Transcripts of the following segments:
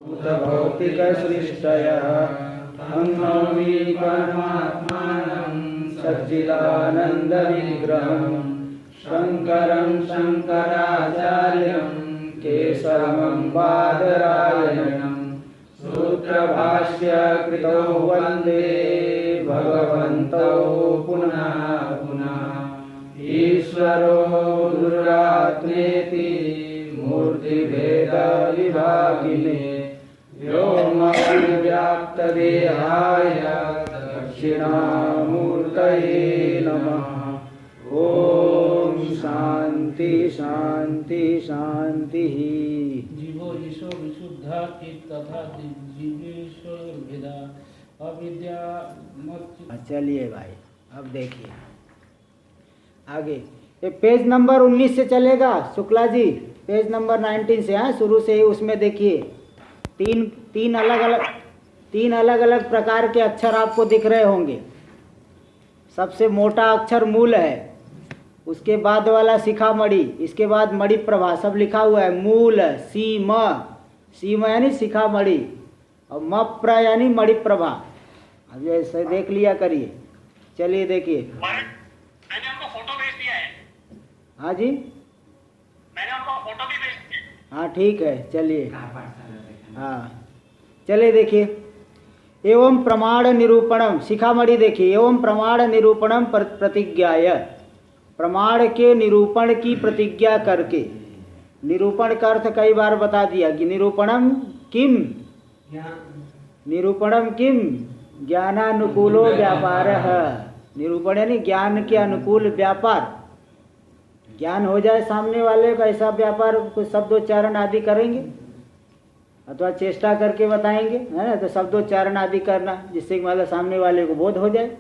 भौतिकसृष्टयः नौमि परमात्मानं सच्चिदानन्दविग्रहं शङ्करं शङ्कराचार्यं केशवं बादरायणं सूत्रभाष्यकृतौ वन्दे भगवन्तौ पुनः पुनः। ईश्वरो गुरुरात्मेति मूर्तिभेदविभागिने व्योमव्याप्तदेहाय दक्षिणामूर्तये नमः। ओम शांति शांति शांति। जीवो ईशो विशुद्धा तथा जीवेश्वर भेदा अविद्या। चलिए भाई, अब देखिए आगे ये पेज नंबर 19 से चलेगा शुक्ला जी, पेज नंबर 19 से। हाँ, शुरू से ही उसमें देखिए तीन अलग अलग प्रकार के अक्षर आपको दिख रहे होंगे। सबसे मोटा अक्षर मूल है, उसके बाद वाला शिखा मणि, इसके बाद मणि प्रभा, सब लिखा हुआ है। मूल सीम, सीम यानी शिखा मणि, और मप्र यानी मणि प्रभा। अब ऐसे देख लिया करिए। चलिए देखिए। मैंने उनको फोटो भेज दिया है। हाँ जी, मैंने उनको फोटो भी भेज दिया। हाँ ठीक है, चलिए। हाँ चलिए देखिए। एवं प्रमाण निरूपणम, शिखामणि देखिए। एवं प्रमाण निरूपणम प्रतिज्ञाय, प्रमाण के निरूपण की प्रतिज्ञा करके। निरूपण का अर्थ कई बार बता दिया कि निरूपणम किम, निरूपणम किम ज्ञानानुकूलो व्यापारः। निरूपण यानी ज्ञान के अनुकूल व्यापार। ज्ञान हो जाए सामने वाले का, ऐसा व्यापार कुछ शब्दोच्चारण आदि करेंगे अथवा चेष्टा करके बताएंगे, है ना। तो शब्दोच्चारण आदि करना, जिससे कि मतलब सामने वाले को बोध हो जाए।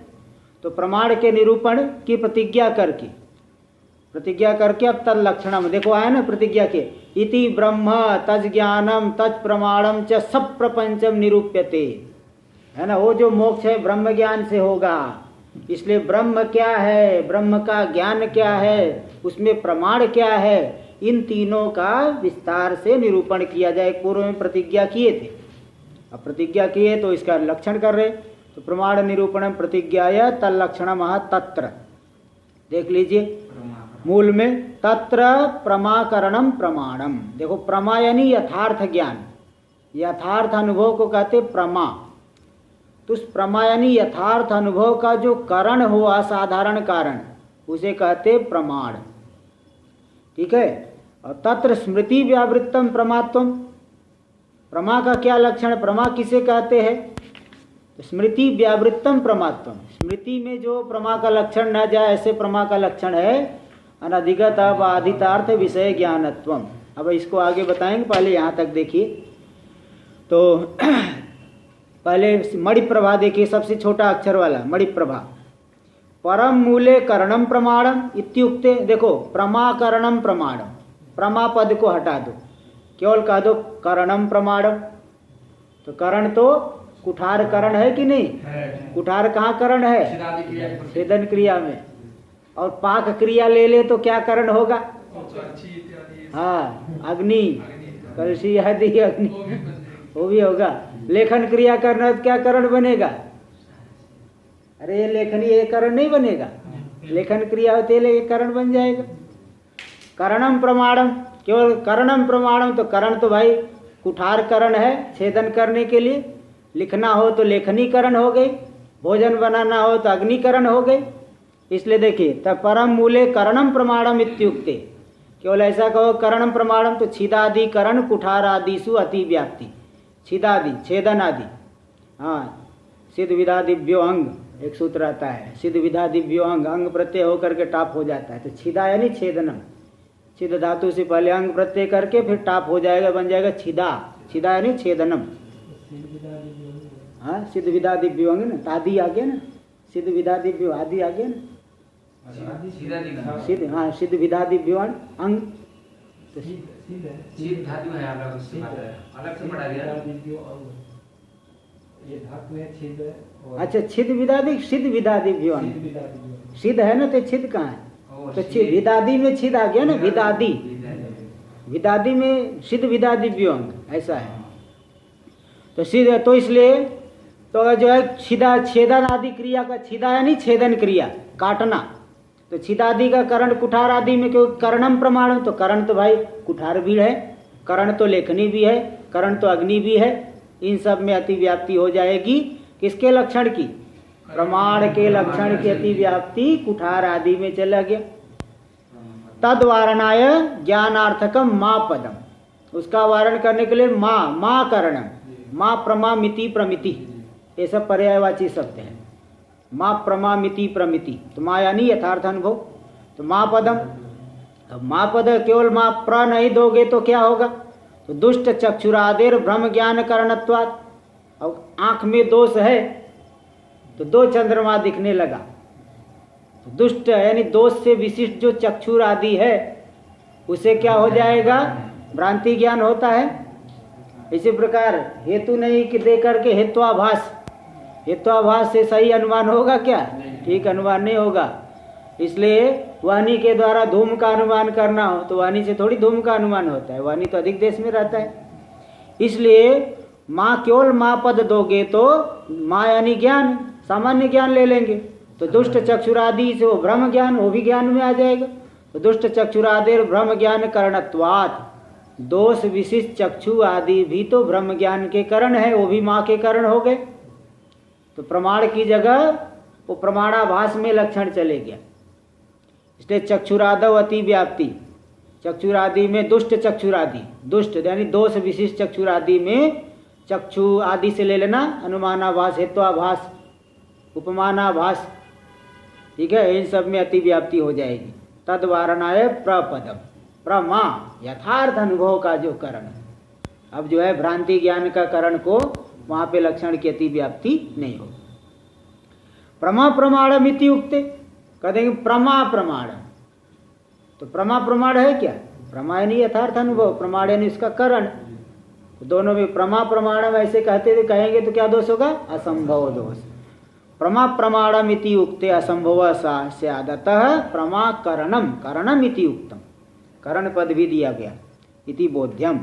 तो प्रमाण के निरूपण की प्रतिज्ञा करके, अब तद लक्षणम देखो आया ना प्रतिज्ञा के। इति ब्रह्म तज ज्ञानम तज प्रमाणम च सब प्रपंचम निरूप्यते, है ना। वो जो मोक्ष है ब्रह्म ज्ञान से होगा, इसलिए ब्रह्म क्या है, ब्रह्म का ज्ञान क्या है, उसमें प्रमाण क्या है, इन तीनों का विस्तार से निरूपण किया जाए। पूर्व में प्रतिज्ञा किए थे, अब प्रतिज्ञा किए तो इसका लक्षण कर रहे। तो प्रमाण निरूपण प्रतिज्ञाय तल्लक्षणम तत्र, देख लीजिए मूल में। तत्र प्रमाकरणम प्रमाणम, देखो प्रमा यानी यथार्थ ज्ञान, यथार्थ अनुभव को कहते प्रमा। तो उस प्रमा यानी यथार्थ अनुभव का जो कारण हो, असाधारण कारण, उसे कहते प्रमाण, ठीक है। और तत्र स्मृति व्यावृत्तम प्रमात्वम, प्रमा का क्या लक्षण, प्रमा किसे कहते हैं, तो स्मृति व्यावृत्तम प्रमात्वम, स्मृति में जो प्रमा का लक्षण न जाए ऐसे प्रमा का लक्षण है अनधिगत बाधितार्थ विषय ज्ञानत्वम। अब इसको आगे बताएंगे, पहले यहाँ तक देखिए। तो पहले मणि प्रभा देखिए, सबसे छोटा अक्षर वाला मणि प्रभा। परम मूले करणम प्रमाणम इत्युक्ते, देखो प्रमाकरणम प्रमाणम, प्रमा पद को हटा दो, केवल कह दो करणम प्रमाणम। तो करण तो कुठार करण है कि नहीं है। कुठार कहाँ करण है, छेदन क्रिया में। और पाक क्रिया ले ले तो क्या करण होगा, हाँ अग्नि, कलशी आदि अग्नि, वो भी होगा। लेखन क्रिया करना तो क्या करण बनेगा, अरे लेखनी ये करण नहीं बनेगा, लेखन क्रिया होते ये करण बन जाएगा। करणम प्रमाणम, केवल करणम प्रमाणम, तो करण तो भाई कुठार करण है छेदन करने के लिए। लिखना हो तो लेखनीकरण हो गई, भोजन बनाना हो तो अग्निकरण हो गई। इसलिए देखिए तब परम मूले करणम प्रमाणम इत्युक्ते, केवल ऐसा कहो करणम प्रमाणम तो छिदादि करण कुठार आदिशु अति व्याप्ति, छिदादि छेदन आदि। हाँ, सिद्ध विधा दिव्यो अंग एक सूत्र आता है, सिद्ध विधा दिव्यो अंग, अंग प्रत्यय होकर के टाप हो जाता है। तो छिदा यानी छेदनम, छिद धातु से पहले अंग प्रत्यय करके फिर टाप हो जाएगा, बन जाएगा छिदा, छिदा यानी छेदनम। हाँ, सिद्ध विधा दिव्यो अंग ना, आदि आ गया ना, सिद्ध विधा दिव्यो आदि आ गया ना, सिद्ध, हाँ सिद्ध विधा दिव्यो अंग। तो धातु है अलग से पढ़ा गया, ये धातु है छिद। अच्छा छिद विदादि, सिद्ध विदादि भी सिद्ध है ना, तो छिद कहाँ है, तो विदादि में छिद आ गया ना, विदादि, विदादि में सिद्ध विदादि व्योंग ऐसा है। तो सीधे तो इसलिए तो जो है छेदन आदि क्रिया का छिदा यानी छेदन क्रिया काटना, तो छिदादि का करण कुठार आदि में क्यों करणम प्रमाण, तो करण तो भाई कुठार भी है, करण तो लेखनी भी है, करण तो अग्नि भी है, इन सब में अतिव्याप्ति हो जाएगी। किसके लक्षण की? प्रमाण के लक्षण की अतिव्याप्ति कुठार आदि में चला गया। तद वारणाय ज्ञानार्थकम माँ पदम, उसका वारण करने के लिए माँ करणम, माँ प्रमा मिति प्रमिति, ये सब पर्यायवाची शब्द है। माँ प्रमा मिति प्रमिति, तो माँ यानी यथार्थ अनुभव, तो माँ पदम। अब माँ पद केवल माँ प्र नहीं दोगे तो क्या होगा? तो दुष्ट चक्षुरादेर भ्रम ज्ञान करणत्वात्, अब आँख में दोष है तो 2 चंद्रमा दिखने लगा, तो दुष्ट यानी दोष से विशिष्ट जो चक्षुर आदि है उसे क्या हो जाएगा? भ्रांति ज्ञान होता है। इसी प्रकार हेतु नहीं कि दे करके हेत्वाभास, हेत्वाभास से सही अनुमान होगा क्या? ठीक अनुमान नहीं होगा। इसलिए वाणी के द्वारा धूम का अनुमान करना हो तो वाणी से थोड़ी धूम का अनुमान होता है, वाणी तो अधिक देश में रहता है। इसलिए माँ केवल माँ पद दोगे तो माँ यानी ज्ञान, सामान्य ज्ञान ले लेंगे, तो दुष्ट चक्षुरादि से वो ब्रह्म ज्ञान, वो भी ज्ञान में आ जाएगा। तो दुष्ट चक्षुरादिर ब्रह्म ज्ञान करणत्वात्, दोष विशिष्ट चक्षु आदि भी तो ब्रह्म ज्ञान के करण है, वो भी माँ के करण हो गए। तो प्रमाण की जगह वो प्रमाणाभास में लक्षण चले गया। इसलिए चक्षुरादव अति व्याप्ति, चक्षुरादि में दुष्ट चक्षुरादि, दुष्ट यानी दोष विशिष्ट चक्षुरादि में चक्षु आदि से ले लेना, अनुमानाभास, हेत्वाभास, उपमानाभास, ठीक है, इन सब में अति व्याप्ति हो जाएगी। तद वारणाय प्रपदम, प्रमा यथार्थ अनुभव का जो करण है। अब जो है भ्रांति ज्ञान का करण को वहाँ पे लक्षण की अति व्याप्ति नहीं हो। प्रमा प्रमाणम इति उक्ते, कह देंगे प्रमा प्रमाण, तो प्रमा प्रमाण है क्या? प्रमा यानी यथार्थ अनुभव, प्रमाण यानी उसका करण, तो दोनों में प्रमा प्रमाणम ऐसे कहते थे, कहेंगे तो क्या दोष होगा? असंभव दोष। प्रमा प्रमाणम इति उक्ते असंभव स्यादतः प्रमा करणम, करणम इति उक्तम, करण पद भी दिया गया, इति बोध्यम।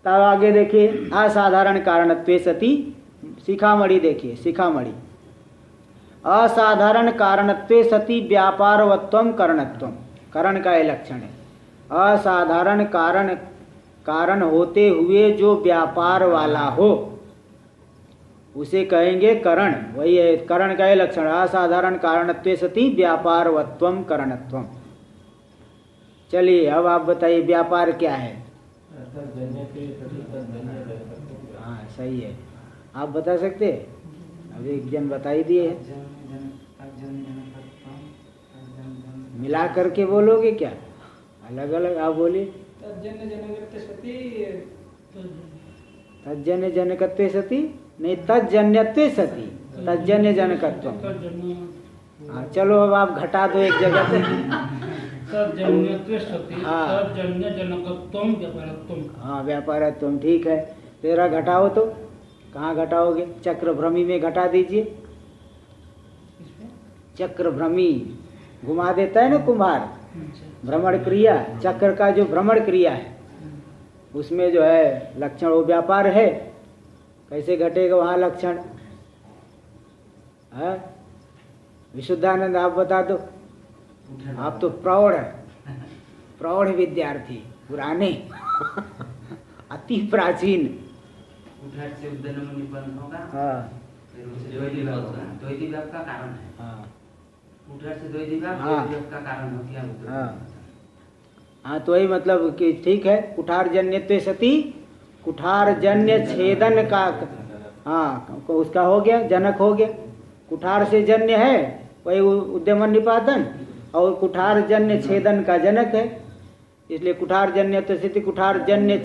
तब आगे देखिए असाधारण कारणत्वे सति, शिखामणि देखिए, शिखामणि असाधारण कारणत्वे सति व्यापारवत्वम करणत्वम, करण का यह लक्षण है। असाधारण कारण होते हुए जो व्यापार वाला हो उसे कहेंगे करण, वही है करण का यह लक्षण। असाधारण कारणत्वे सति व्यापारवत्वम करणत्वम। चलिए अब आप बताइए व्यापार क्या है? हाँ सही है, आप बता सकते हैं? अभी एक जन बता ही दिए है, मिला करके बोलोगे क्या? अलग अलग आप बोलिए। तज्जन्य जनकत्वे सति, नहीं तज्जन्यत्वे सति, तज्जन्य जनकत्व। हाँ चलो अब आप घटा दो एक जगह से। हाँ व्यापारत्वम, ठीक है, तेरा घटाओ तो कहाँ घटाओगे? चक्र भ्रमी में घटा दीजिए। चक्र भ्रमी घुमा देता है ना कुम्हार, भ्रमण क्रिया, चक्र का जो भ्रमण क्रिया है उसमें जो है लक्षण वो व्यापार है, कैसे घटेगा वहाँ लक्षण? है विशुद्धानंद आप बता दो, आप तो प्रौढ़ विद्यार्थी, पुराने अति प्राचीन। से उद्दन में निपन्न होगा। हाँ द्वैती व्याप का कारण है। हाँ उठार से द्वैती व्याप का कारण हो क्या? हाँ हाँ, तो वही मतलब कि ठीक है, कुठार जन्यत्वे सति, कुठार जन्य छेदन का, हाँ उसका हो गया, जनक हो गया। कुठार से जन्य है वही उद्यमन निपातन, और कुठार जन्य छेदन का जनक है, इसलिए कुठार जन्यत्वे सति कुठार जन्य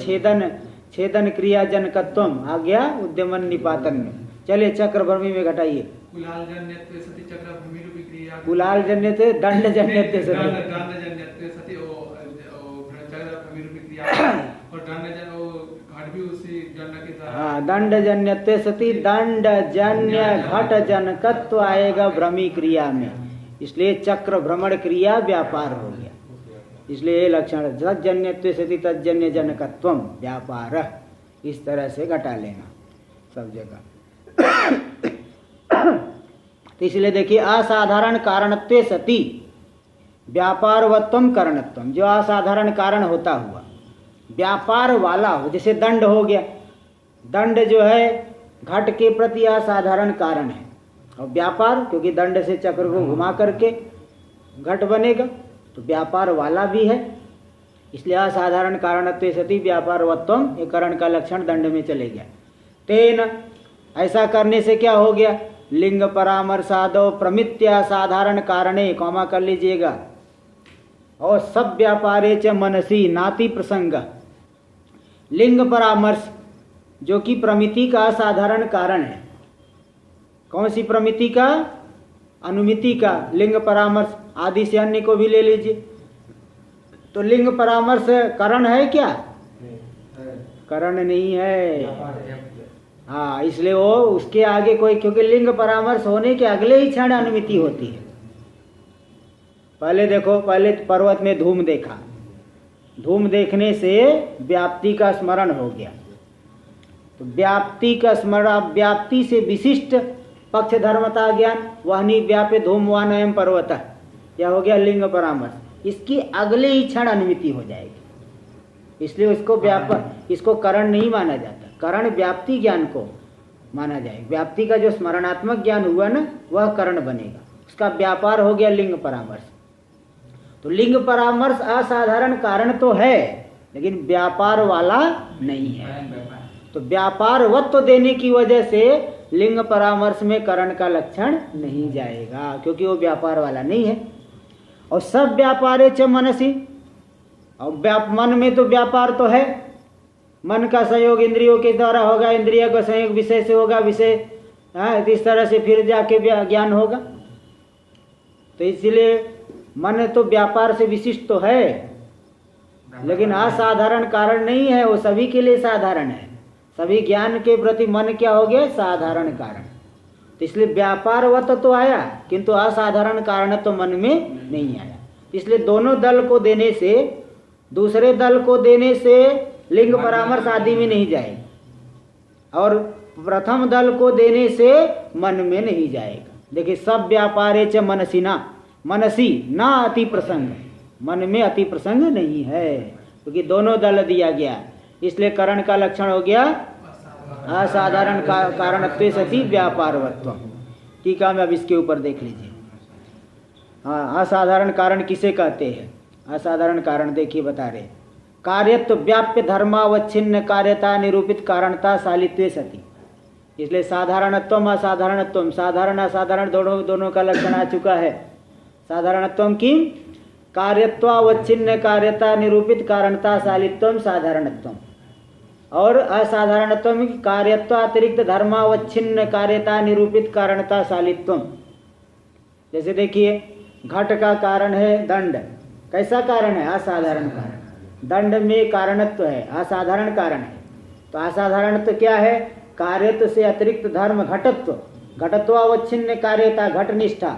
छेदन क्रिया जनकत्वम आ गया उद्यमन निपातन में। चलिए चक्र भ्रमी में घटाइए। कुलाल जन्यत्वे सति चक्र भ्रमी रूपी क्रिया, कुलाल जन्यत्वे दंड जन्यत्वे सति, दंड जन्यत्वे सति ओ चक्र भ्रमी रूपी क्रिया, और दंड जन ओ घट भी उसी दंड के द्वारा। हाँ दंड जन्यत्वे सति दंड जन्य घट जनकत्व आएगा भ्रमी क्रिया में, इसलिए चक्र भ्रमण क्रिया व्यापार हो गया। इसलिए ये लक्षण तज्जन्यत्वे सति तज्जन्य जनकत्वम व्यापार, इस तरह से घटा लेना। सब जगह। तो इसलिए देखिए असाधारण कारणत्वे सति व्यापारवत्वम कारणत्वम, जो असाधारण कारण होता हुआ व्यापार वाला हो, जैसे दंड हो गया, दंड जो है घट के प्रति असाधारण कारण है, और व्यापार क्योंकि दंड से चक्र को घुमा करके घट बनेगा तो व्यापार वाला भी है, इसलिए असाधारण कारणत्वे सति व्यापारवत्वम, ये करण का लक्षण दंड में चले गया। तेन, ऐसा करने से क्या हो गया, लिंग परामर्शादो प्रमित्या साधारण कारणे, कॉमा कर लीजिएगा, और सब व्यापारे च मनसी नाति प्रसंग, लिंग परामर्श जो कि प्रमिति का असाधारण कारण है। कौन सी प्रमिति का, अनुमिति का। लिंग परामर्श आदि से अन्य को भी ले लीजिए, तो लिंग परामर्श करण है क्या, करण नहीं है। हाँ, इसलिए वो उसके आगे कोई, क्योंकि लिंग परामर्श होने के अगले ही क्षण अनुमिति होती है। पहले देखो, पहले पर्वत में धूम देखा, धूम देखने से व्याप्ति का स्मरण हो गया, तो व्याप्ति का स्मरण, व्याप्ति से विशिष्ट पक्ष धर्मता ज्ञान, वहनी व्याप्य धूमवान एवं पर्वत, क्या हो गया, लिंग परामर्श। इसकी अगले ही क्षण अनुमिति हो जाएगी, इसलिए उसको व्यापक, इसको करण नहीं माना जाता, करण व्याप्ति ज्ञान को माना जाएगा। व्याप्ति का जो स्मरणात्मक ज्ञान हुआ ना, वह करण बनेगा, उसका व्यापार हो गया लिंग परामर्श। तो लिंग परामर्श असाधारण कारण तो है, लेकिन व्यापार वाला नहीं है। तो व्यापारवत्व देने की वजह से लिंग परामर्श में करण का लक्षण नहीं जाएगा, क्योंकि वो व्यापार वाला नहीं है। और सब व्यापारे च मनसी, और मन में तो व्यापार तो है, मन का संयोग इंद्रियों के द्वारा होगा, इंद्रिय का संयोग विषय से होगा, विषय इस तरह से फिर जाके ज्ञान होगा। तो इसलिए मन तो व्यापार से विशिष्ट तो है, लेकिन असाधारण कारण नहीं है, वो सभी के लिए साधारण है। सभी ज्ञान के प्रति मन क्या हो गया, साधारण कारण। तो इसलिए व्यापारवत तो आया, किंतु असाधारण कारण तो मन में नहीं आया। इसलिए दोनों दल को देने से, दूसरे दल को देने से लिंग परामर्श आदि में नहीं जाएगा, और प्रथम दल को देने से मन में नहीं जाएगा। देखिए, सब व्यापारे च मनसी ना, मनसी ना अति प्रसंग, मन में अति प्रसंग नहीं है, क्योंकि दोनों दल दिया गया, इसलिए करण का लक्षण हो गया असाधारण कारणत्वे सति व्यापारवत्व। ठीक है, अब इसके ऊपर देख लीजिए। हाँ, असाधारण कारण किसे कहते हैं, असाधारण कारण देखिए बता रहे, कार्यत्व व्याप्य धर्मावच्छिन्न कार्यता निरूपित कारणता शालित्वे सति। इसलिए साधारणत्वम असाधारणत्वम, साधारण असाधारण दोनों का लक्षण आ चुका है। साधारणत्वम की कार्यत्वावच्छिन्न कार्यता निरूपित कारणता शालित्वम साधारणत्वम, और असाधारणत्वम कार्यत्व अतिरिक्त धर्मावच्छिन्न कार्यता निरूपित कारणता शालित्वम। जैसे देखिए, घट का कारण है दंड, कैसा कारण है, असाधारण कारण। दंड में कारणत्व है, असाधारण कारण है। तो असाधारणत्व क्या है, कार्यत्व से अतिरिक्त धर्म घटत्व, घटत्वावच्छिन्न कार्यता घटनिष्ठा,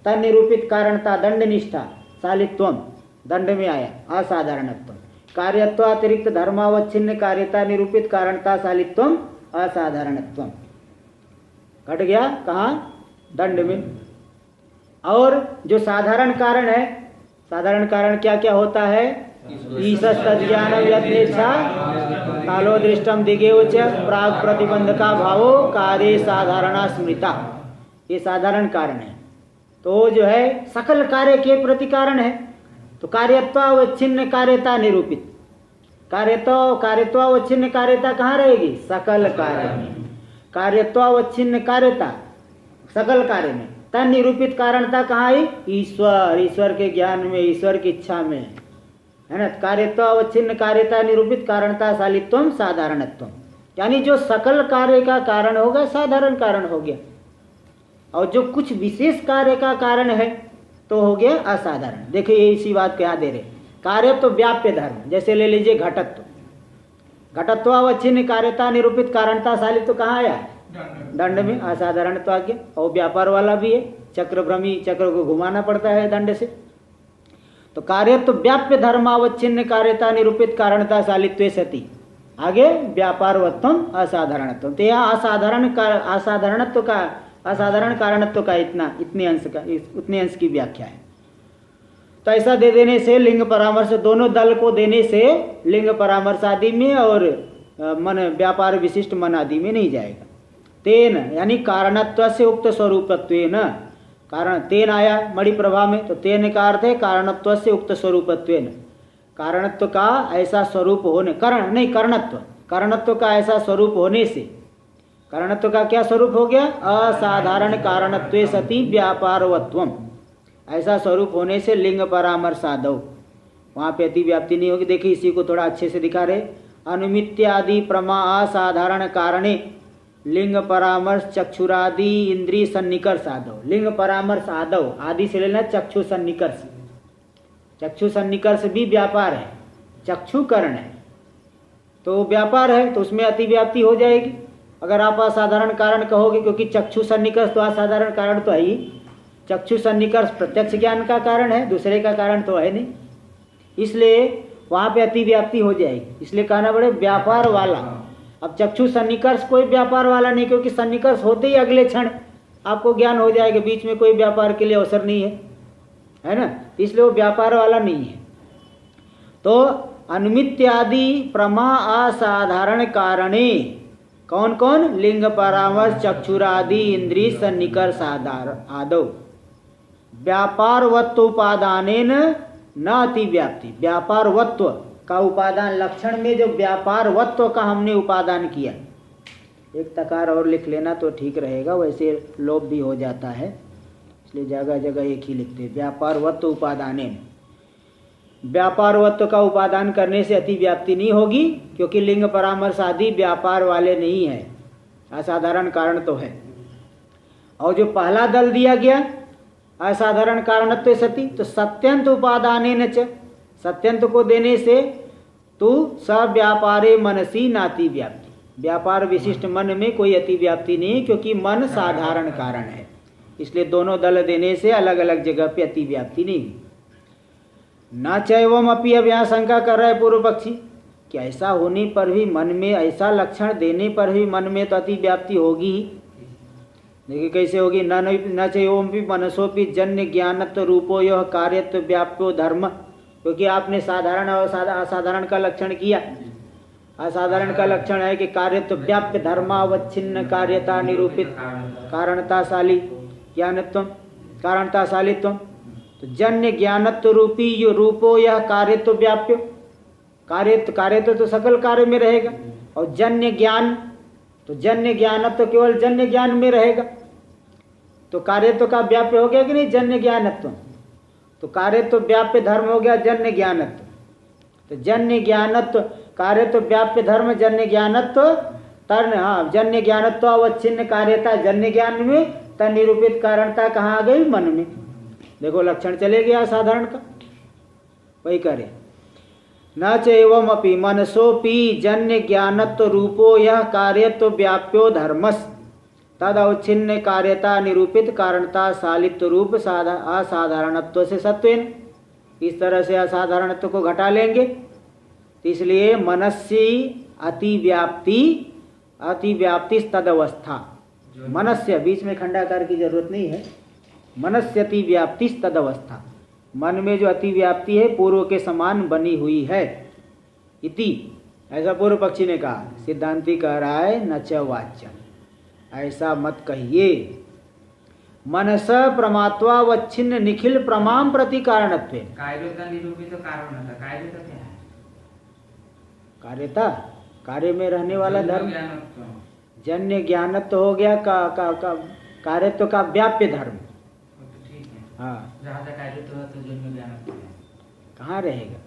तनिरूपित कारणता दंड निष्ठा, शालित्वम दंड में आया असाधारणत्व। कार्यत्व अतिरिक्त धर्मावच्छिन्न कार्यता निरूपित कारणता शालित्वम असाधारणत्वम, घट गया कहाँ, दंड में। और जो साधारण कारण है, साधारण कारण क्या क्या होता है, ईशस्तज्ञानम यत्नेच्छा कालो दृष्टम दिगेव च प्राग प्रतिबंधका भावो कार्ये साधारणा स्मृता, ये साधारण कारण है। तो जो है सकल कार्य के प्रति कारण है। तो कार्यत्वावच्छिन्न कार्यता निरूपित, कार्यत्वावच्छिन्न कार्यता कहाँ रहेगी, सकल कार्य में। कार्यत्वावच्छिन्न कार्यता सकल कार्य में, तन निरूपित कारणता कहाँ आई, ईश्वर, ईश्वर के ज्ञान में, ईश्वर की इच्छा में, है ना। कार्यत्वावच्छिन्न कार्यता निरूपित कारणता शालित्वम साधारणत्वम, यानी जो सकल कार्य का कारण होगा साधारण कारण हो गया, और जो कुछ विशेष कार्य का कारण है तो हो गया असाधारण। देखिए, ये इसी बात क्या दे रहे, कार्यत्व व्याप्य धर्म, जैसे ले लीजिए घटत्व, घटत्वावच्छिन्न कार्यता निरूपित कारणता शालित्व कहाँ आया, दंड में, असाधारणत्व आ गया। और व्यापार वाला भी है, चक्रभ्रमी, चक्र को घुमाना पड़ता है दंड से। तो कार्यत्व व्याप्य धर्मावच्छिन्न कार्यता निरूपित कारणता शालित्वे सति, आगे व्यापारवत्वम असाधारणत्वम। तो यहाँ असाधारण कारणत्व का उतने अंश की व्याख्या है। तो ऐसा दे देने से लिंग परामर्श दोनों दल को देने से लिंग परामर्श आदि में और मन व्यापार विशिष्ट मन आदि में नहीं जाएगा। तेन यानी कारणत्व से उक्त स्वरूपत्वेन, कारण तेन आया मणि प्रभा में, तो तेन का अर्थ है कारणत्व से उक्त स्वरूपत्वेन, कारणत्व का ऐसा स्वरूप होने, कारणत्व का ऐसा स्वरूप होने से, कारणत्व का क्या स्वरूप हो गया? असाधारण कारणत्वे सति व्यापारवत्वम, ऐसा स्वरूप होने से लिंग परामर्शादौ, वहाँ पे अतिव्याप्ति नहीं होगी। देखिए इसी को थोड़ा अच्छे से दिखा रहे, अनुमित्यादि प्रमा असाधारण कारणे लिंग परामर्श चक्षुरादि इंद्रिय सन्निकर्ष आदौ। लिंग परामर्श आदौ, आदि से लेना चक्षु सन्निकर्ष, चक्षु सन्निकर्ष भी व्यापार है, चक्षु कर्ण है तो व्यापार है, तो उसमें अतिव्याप्ति हो जाएगी अगर आप असाधारण कारण कहोगे, क्योंकि चक्षु सन्निकर्ष तो असाधारण कारण तो है ही। चक्षु सन्निकर्ष प्रत्यक्ष ज्ञान का कारण है, दूसरे का कारण तो है नहीं, इसलिए वहाँ पे अतिव्याप्ति हो जाएगी, इसलिए कहना पड़े व्यापार वाला। अब चक्षु सन्निकर्ष कोई व्यापार वाला नहीं, क्योंकि सन्निकर्ष होते ही अगले क्षण आपको ज्ञान हो जाएगा, बीच में कोई व्यापार के लिए अवसर नहीं है ना, इसलिए वो व्यापार वाला नहीं है। तो अनुमित्यादि प्रमा असाधारण कारणे कौन कौन? लिंग परामर्श चक्षुरादि इंद्रिय सन्निकर्ष आदौ व्यापारवत्व उपादानेन न अतिव्याप्ति। व्यापारवत्व का उपादान लक्षण में जो व्यापारवत्व का हमने उपादान किया, एक तकार और लिख लेना तो ठीक रहेगा, वैसे लोप भी हो जाता है, इसलिए जगह जगह एक ही लिखते हैं। व्यापारवत्व उपादानेन, व्यापारवत्व का उपादान करने से अतिव्याप्ति नहीं होगी, क्योंकि लिंग परामर्श आदि व्यापार वाले नहीं है, असाधारण कारण तो है। और जो पहला दल दिया गया असाधारण कारणत्व सति, तो सत्यंत उपादानेन च, सत्यंत को देने से तू सव्यापारे मनसी नाति व्याप्ति, व्यापार विशिष्ट मन में कोई अतिव्याप्ति नहीं, क्योंकि मन साधारण कारण है, इसलिए दोनों दल देने से अलग अलग जगह पे अतिव्याप्ति नहीं। न चैवम अपि, अब यहाँ शंका कर रहा है पूर्व पक्षी कि ऐसा होने पर भी मन में, ऐसा लक्षण देने पर भी मन में तो अतिव्याप्ति होगी ही। देखिए कैसे होगी? न चैवमपि मनसोपि जन्य ज्ञानत्व रूपो यह कार्यत्व व्याप्यो धर्म, क्योंकि आपने साधारण और असाधारण का लक्षण किया। असाधारण का लक्षण है कि कार्यत्व व्याप्य धर्मावच्छिन्न कार्यता निरूपित कारणताशाली ज्ञानत्व कारणताशालित्व, तो जन्य ज्ञानत्व रूपी यो रूपो यह कार्यत्व व्याप्य, कार्यत्व तो सकल कार्य में रहेगा, और जन्य ज्ञान, तो जन्य ज्ञानत्व केवल जन्य ज्ञान में रहेगा, तो कार्यत्व का व्याप्य हो गया कि नहीं? जन्य ज्ञानत्व, तो कार्यत्व व्याप्य धर्म हो गया जन्य ज्ञानत्व, तो जन्य ज्ञानत्व कार्यत्व व्याप्य धर्म जन्य ज्ञानत्व तर्ण, हाँ जन्य ज्ञानत्व अवच्छिन्न कार्यता जन्य ज्ञान में, तन निरूपित कारणता कहाँ आ गई? मन में। देखो लक्षण चले गया साधारण का, वही करे। न चैवम अपि मनसोपि जन्य ज्ञानत्व रूपो यह कार्यत्व व्याप्यो धर्मस तद अवच्छिन्न कार्यता निरूपित कारणता शालित्व रूप असाधारणत्व से सत्वेन, इस तरह से असाधारणत्व को घटा लेंगे, इसलिए मनस्य अतिव्याप्ति तदवस्था, मनस्य बीच में खंडाकार की जरूरत नहीं है, मनस्य अतिव्याप्ति तदवस्था, मन में जो अतिव्याप्ति है पूर्व के समान बनी हुई है इति, ऐसा पूर्व पक्षी ने कहा। सिद्धांती कह रहा है न च वाच्यम, ऐसा मत कहिए। मनस प्रमात्वा वच्छिन्न निखिल प्रमाम प्रति कारणत्वे, कार्यता निरूपित कारण होता, कार्यता क्या है? कार्यता कार्य में रहने वाला धर्म, जन्य ज्ञानत्व हो गया कार्यत्व का व्याप्य धर्म। हाँ, कहाँ रहेगा?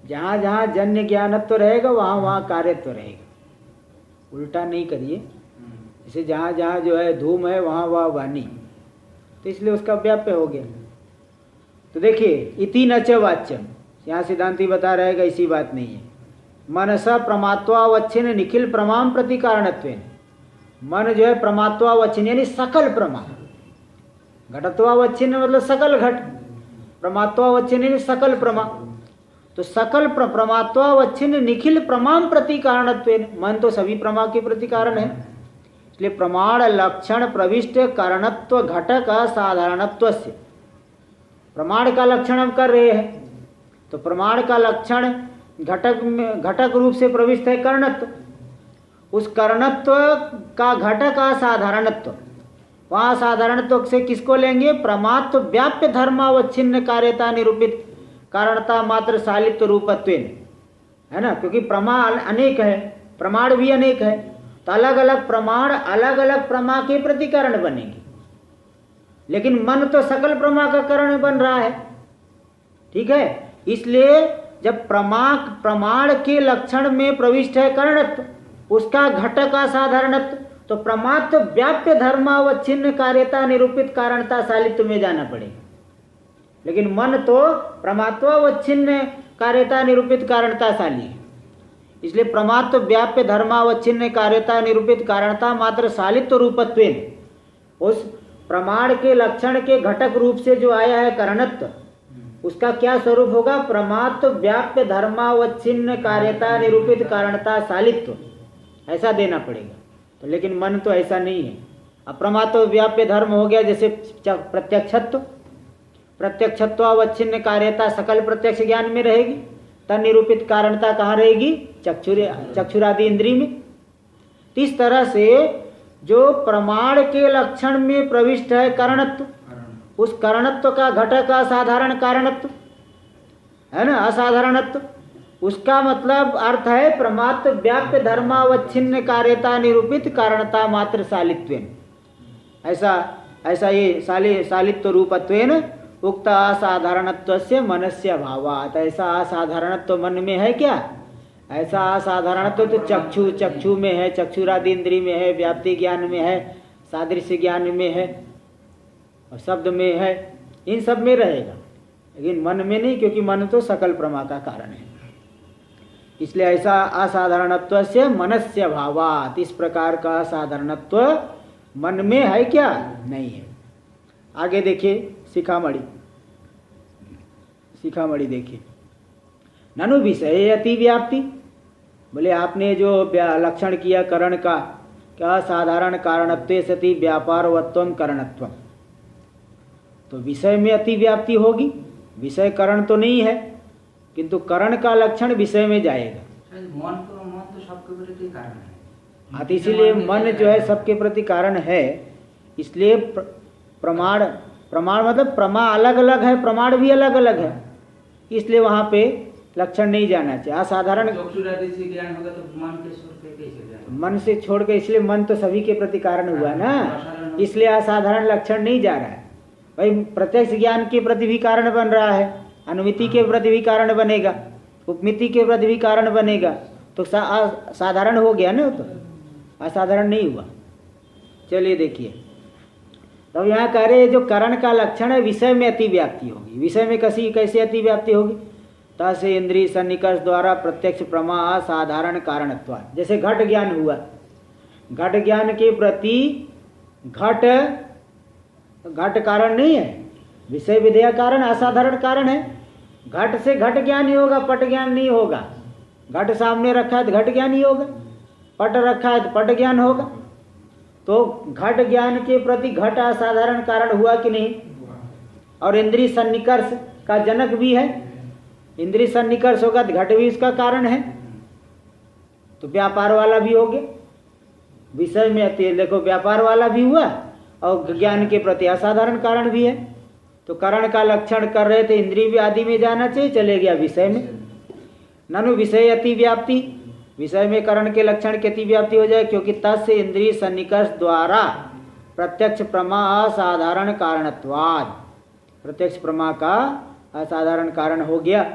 जहाँ जहाँ जन्य ज्ञानत्व रहेगा वहाँ वहाँ कार्यत्व रहेगा, उल्टा नहीं करिए। जैसे जहाँ जहाँ जो है धूम है वहाँ वहाँ वाणी, तो इसलिए उसका व्याप्य हो गया। तो देखिए इति न च वाच्यम, यहाँ सिद्धांती बता रहेगा ऐसी बात नहीं है। मनसा प्रमात्वावच्छिन्न निखिल प्रमाम प्रति कारणत्वेन, मन जो है प्रमात्वावच्छिन्न यानी सकल प्रमा, घटत्वावच्छिन्न मतलब सकल घट, प्रमात्वावच्छिन्न यानी सकल प्रमा, तो सकल प्रमात्वावच्छिन्न निखिल प्रमाण प्रति कारणत्वेन, मन तो सभी प्रमा के प्रति कारण है, इसलिए प्रमाण लक्षण प्रविष्ट कारणत्व घटक असाधारणत्व से, प्रमाण का लक्षण हम कर रहे हैं, तो प्रमाण का लक्षण घटक में घटक रूप से प्रविष्ट है कर्णत्व, उस कर्णत्व का घटक असाधारणत्व, वहाँ साधारणत्व से किसको लेंगे? प्रमात्व व्याप्य धर्मावच्छिन्न कार्यता निरूपित कारणता मात्र सालित्व रूपत्वेन, है ना, क्योंकि प्रमा अनेक है, प्रमाण भी अनेक है, तो अलग अलग प्रमाण अलग अलग प्रमा के प्रति कारण बनेंगे, लेकिन मन तो सकल प्रमा का कारण बन रहा है, ठीक है। इसलिए जब प्रमाण के लक्षण में प्रविष्ट है कर्णत्व, उसका घटक असाधारणत्व, तो प्रमात्व व्याप्य धर्मावच्छिन्न कार्यता निरूपित कारणता सालित्व में जाना पड़ेगा, लेकिन मन तो प्रमात्वावच्छिन्न कार्यता निरूपित कारणता शाली है, इसलिए प्रमात्व व्याप्य धर्मावच्छिन्न कार्यता निरूपित कारणता मात्र सालित्व रूपत्वेन, उस प्रमाण के लक्षण के घटक रूप से जो आया है कर्णत्व, उसका क्या स्वरूप होगा? प्रमात्व व्याप्य धर्मावच्छिन्न कार्यता निरूपित कारणता सालित्व, ऐसा देना पड़ेगा। तो लेकिन मन तो ऐसा नहीं है, अप्रमात्व व्याप्य धर्म हो गया, जैसे प्रत्यक्षत्व, प्रत्यक्षत्वावच्छिन्न कार्यता सकल प्रत्यक्ष ज्ञान में रहेगी, तन निरूपित कारणता कहाँ रहेगी? चक्षुरादि इंद्रिय में। तो इस तरह से जो प्रमाण के लक्षण में प्रविष्ट है कर्णत्व, उस कर्णत्व का घटक असाधारण कारणत्व है ना, असाधारणत्व, उसका मतलब अर्थ है प्रमात्व व्याप्य धर्मावच्छिन्न कार्यता निरूपित कारणता मात्र सालित्वेन, ऐसा ये सालित्व रूपत्वेन उक्त असाधारणत्व से मनस्य अभावात्, ऐसा असाधारणत्व मन में है क्या? ऐसा असाधारणत्व तो चक्षु में है, चक्षुरादि इंद्रिय में है, व्याप्ति ज्ञान में है, सादृश्य ज्ञान में है और शब्द में है, इन सब में रहेगा, लेकिन मन में नहीं, क्योंकि मन तो सकल प्रमा का कारण है। इसलिए ऐसा असाधारणत्व से मनस्य भावात्, इस प्रकार का असाधारणत्व मन में है क्या? नहीं है। आगे देखिए शिखामणि देखिए, ननु विषय अति व्याप्ति, बोले आपने जो लक्षण किया करण का, क्या साधारण कारणत्व सति व्यापारवत्वम करणत्वम, तो विषय में अति व्याप्ति होगी, विषय करण तो नहीं है, किंतु करण का लक्षण विषय में जाएगा। मन तो सबके प्रति कारण है, हाँ, इसीलिए मन जो है सबके प्रति कारण है, इसलिए प्रमाण मतलब प्रमा अलग अलग है, प्रमाण भी अलग अलग है, इसलिए वहाँ पे लक्षण नहीं जाना चाहिए। असाधारण ज्ञान होगा तो मन के छोड़ के कैसे जाए? मन से छोड़ के, इसलिए मन तो सभी के प्रति कारण हुआ ना, इसलिए असाधारण लक्षण नहीं जा रहा है। भाई प्रत्यक्ष ज्ञान के प्रति भी कारण बन रहा है, अनुमिति के प्रति भी कारण बनेगा, उपमिति के प्रति भी कारण बनेगा, तो साधारण हो गया ना, तो असाधारण नहीं हुआ। चलिए देखिए, तो यहाँ कह रहे जो करण का लक्षण है विषय में अति व्याप्ति होगी। विषय में कैसे अति व्याप्ति होगी? तस्य इंद्रिय सन्निकर्ष द्वारा प्रत्यक्ष प्रमा असाधारण कारणत्व, जैसे घट ज्ञान हुआ, घट ज्ञान के प्रति घट कारण नहीं है, विषय विधेय कारण असाधारण कारण है। घट से घट ज्ञान ही होगा, पट ज्ञान नहीं होगा। घट सामने रखा है तो घट ज्ञान ही होगा, पट रखा है तो पट ज्ञान होगा। तो घट ज्ञान के प्रति घट असाधारण कारण हुआ कि नहीं? और इंद्रिय सन्निकर्ष का जनक भी है, इंद्रिय सन्निकर्ष होगा तो घट भी इसका कारण है, तो व्यापार वाला भी हो गया। विषय में अति, देखो व्यापार वाला भी हुआ और ज्ञान के प्रति असाधारण कारण भी है। तो करण का लक्षण कर रहे थे, इंद्रिय भी आदि में जाना चाहिए, चले गया विषय में। ननु विषय अति व्याप्ति, विषय में करण के लक्षण की अति व्याप्ति हो जाए, क्योंकि तस्य इंद्रिय सन्निकर्ष द्वारा प्रत्यक्ष प्रमा असाधारण कारणत्वाद, प्रत्यक्ष प्रमा का असाधारण कारण हो गया।